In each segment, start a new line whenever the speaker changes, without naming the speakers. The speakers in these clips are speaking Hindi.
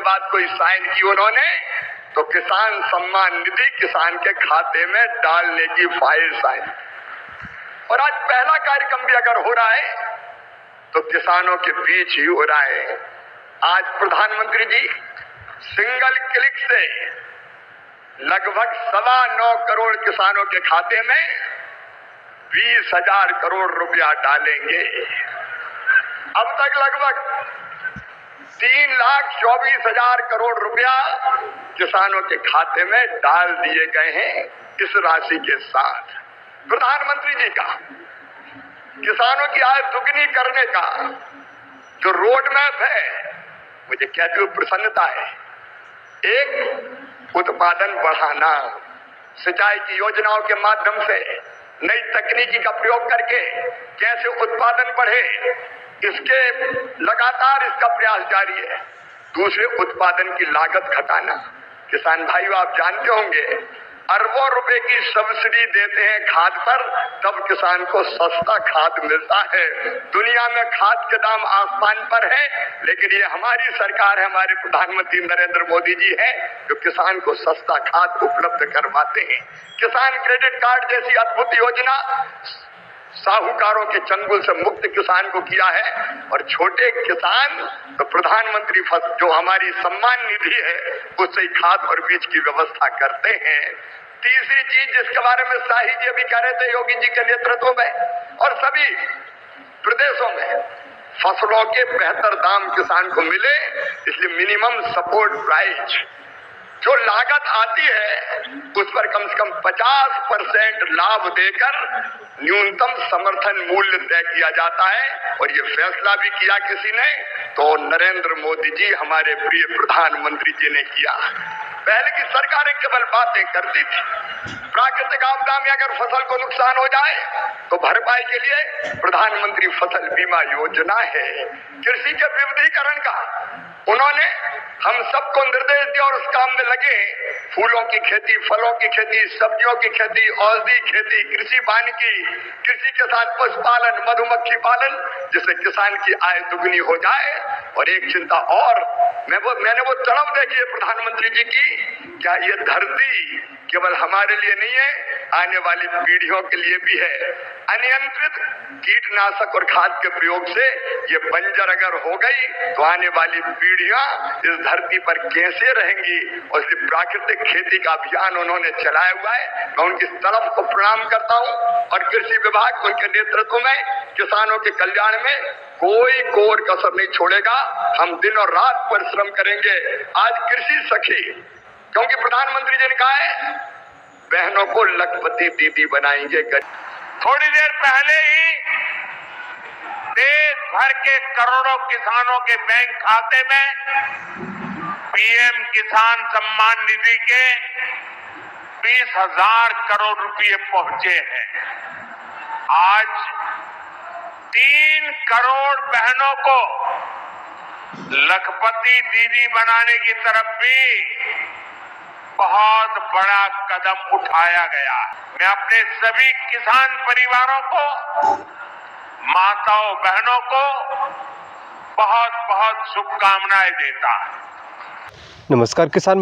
बाद कोई साइन की उन्होंने तो किसान सम्मान निधि किसान के खाते में डालने की फाइल साइन। और आज पहला कार्यक्रम भी अगर हो रहा है तो किसानों के बीच ही हो रहा है। आज प्रधानमंत्री जी सिंगल क्लिक से लगभग 9.25 करोड़ किसानों के खाते में 20,000 करोड़ रुपया डालेंगे। अब तक लगभग 3,24,000 करोड़ रुपया किसानों के खाते में डाल दिए गए हैं। इस राशि के साथ प्रधानमंत्री जी का किसानों की आय दुगनी करने का जो रोड मैप है, मुझे कहते हुए प्रसन्नता है। एक, उत्पादन बढ़ाना, सिंचाई की योजनाओं के माध्यम से नई तकनीकी का प्रयोग करके कैसे उत्पादन बढ़े, इसके लगातार इसका प्रयास जारी है। दूसरे, उत्पादन की लागत घटाना। किसान भाइयों, आप जानते होंगे अरबों रुपए की सब्सिडी देते हैं खाद पर, तब किसान को सस्ता खाद मिलता है। दुनिया में खाद के दाम आसमान पर है, लेकिन ये हमारी सरकार है, हमारे प्रधानमंत्री नरेंद्र मोदी जी है जो किसान को सस्ता खाद उपलब्ध करवाते हैं। किसान क्रेडिट कार्ड जैसी अद्भुत योजना साहूकारों के चंगुल से मुक्त किसान को किया है। और छोटे किसान तो प्रधानमंत्री जो हमारी सम्मान निधि है उससे ही खाद और बीज की व्यवस्था करते हैं। तीसरी चीज जिसके बारे में शाही जी अभी कह रहे थे योगी जी के नेतृत्व में और सभी प्रदेशों में फसलों के बेहतर दाम किसान को मिले, इसलिए मिनिमम सपोर्ट प्राइस जो लागत आती है उस पर कम से कम 50% लाभ देकर न्यूनतम समर्थन मूल्य तय किया जाता है। और ये फैसला भी किया किसी ने तो नरेंद्र मोदी जी हमारे प्रिय प्रधानमंत्री जी ने किया। पहले की सरकारें केवल बातें करती थी। प्राकृतिक आपदा में अगर फसल को नुकसान हो जाए तो भरपाई के लिए प्रधानमंत्री फसल बीमा योजना है। कृषि के विविधीकरण का उन्होंने हम सबको निर्देश दिया और उस काम में लगे। फूलों की खेती, फलों की खेती, सब्जियों की खेती, औषधि खेती, कृषि वानिकी, कृषि के साथ पशुपालन, मधुमक्खी पालन, जिससे किसान की आय दुगनी हो जाए। और एक चिंता और, मैंने वो तड़प देखी है प्रधानमंत्री जी की, क्या ये धरती केवल हमारे लिए नहीं है, आने वाली पीढ़ियों के लिए भी है। अनियंत्रित कीटनाशक और खाद के प्रयोग से ये बंजर अगर हो गई तो आने वाली पीढ़ियां इस धरती पर कैसे रहेंगी। और इसलिए प्राकृतिक खेती का अभियान उन्होंने चलाया हुआ है। मैं उनकी तरफ को प्रणाम करता हूं। और कृषि विभाग उनके नेतृत्व में किसानों के कल्याण में कोई कोर कसर नहीं छोड़ेगा। हम दिन और रात परिश्रम करेंगे। आज कृषि सखी, क्योंकि प्रधानमंत्री जी ने कहा है बहनों को लखपति दीदी बनाएंगे।
थोड़ी देर पहले ही देश भर के करोड़ों किसानों के बैंक खाते में पीएम किसान सम्मान निधि के 20,000 करोड़ रुपए पहुंचे हैं। आज 3 करोड़ बहनों को लखपति दीदी बनाने की तरफ भी बहुत बड़ा कदम उठाया गया। मैं अपने सभी किसान परिवारों को, माताओं बहनों को बहुत बहुत शुभकामनाएं देता हूं।
नमस्कार किसान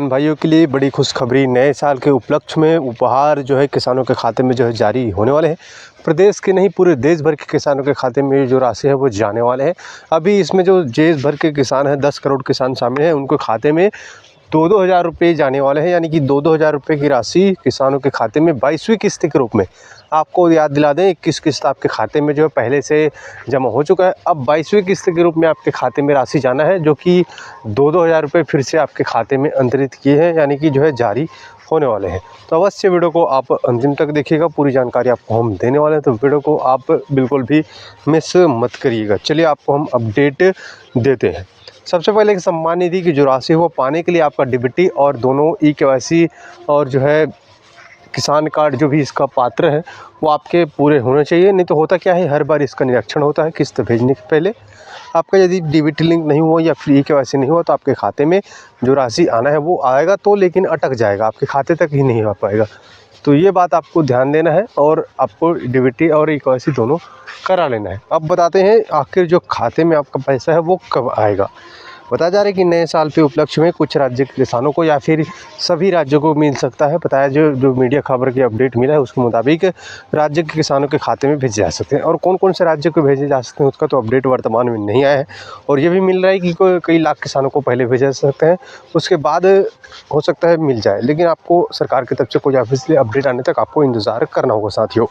भाइयों के लिए बड़ी खुशखबरी, नए साल के उपलक्ष्य में उपहार जो है किसानों के खाते में जो है जारी होने वाले हैं। प्रदेश के नहीं पूरे देश भर के किसानों के खाते में जो राशि है वो जाने वाले हैं। अभी इसमें जो देश भर के किसान हैं, 10 करोड़ किसान शामिल हैं, उनके खाते में 2-2 हज़ार रुपये जाने वाले हैं। यानी कि 2-2 हज़ार रुपये की राशि किसानों के खाते में 22वीं किस्त के रूप में। आपको याद दिला दें, 21 किस्त आपके खाते में जो है पहले से जमा हो चुका है। अब 22वीं किस्त के रूप में आपके खाते में राशि जाना है, जो कि 2-2 हज़ार रुपये फिर से आपके खाते में अंतरित किए हैं, यानी कि जो है जारी होने वाले हैं। तो अवश्य वीडियो को आप अंतिम तक देखिएगा, पूरी जानकारी आपको हम देने वाले हैं, तो वीडियो को आप बिल्कुल भी मिस मत करिएगा। चलिए आपको हम अपडेट देते हैं। सबसे पहले कि सम्मान निधि की जो राशि है वो पाने के लिए आपका डीबीटी और दोनों ई-केवाईसी और जो है किसान कार्ड जो भी इसका पात्र है वो आपके पूरे होने चाहिए। नहीं तो होता क्या है, हर बार इसका निरीक्षण होता है किस्त भेजने के पहले। आपका यदि डीबीटी लिंक नहीं हुआ या फिर ई-केवाईसी नहीं हुआ तो आपके खाते में जो राशि आना है वो आएगा तो, लेकिन अटक जाएगा, आपके खाते तक ही नहीं आ पाएगा। तो ये बात आपको ध्यान देना है और आपको डीबीटी और ई-केवाईसी दोनों करा लेना है। अब बताते हैं आखिर जो खाते में आपका पैसा है वो कब आएगा। बताया जा रहा है कि नए साल के उपलक्ष्य में कुछ राज्य के किसानों को या फिर सभी राज्यों को मिल सकता है। बताया जो मीडिया खबर की अपडेट मिला है उसके मुताबिक राज्य के किसानों के खाते में भेजे जा सकते हैं, और कौन कौन से राज्य को भेजे जा सकते हैं उसका तो अपडेट वर्तमान में नहीं आया है। और ये भी मिल रहा है कि कई लाख किसानों को पहले भेजे जा सकते हैं, उसके बाद हो सकता है मिल जाए, लेकिन आपको सरकार की तरफ से कोई ऑफिशियल अपडेट आने तक आपको इंतज़ार करना होगा साथियों।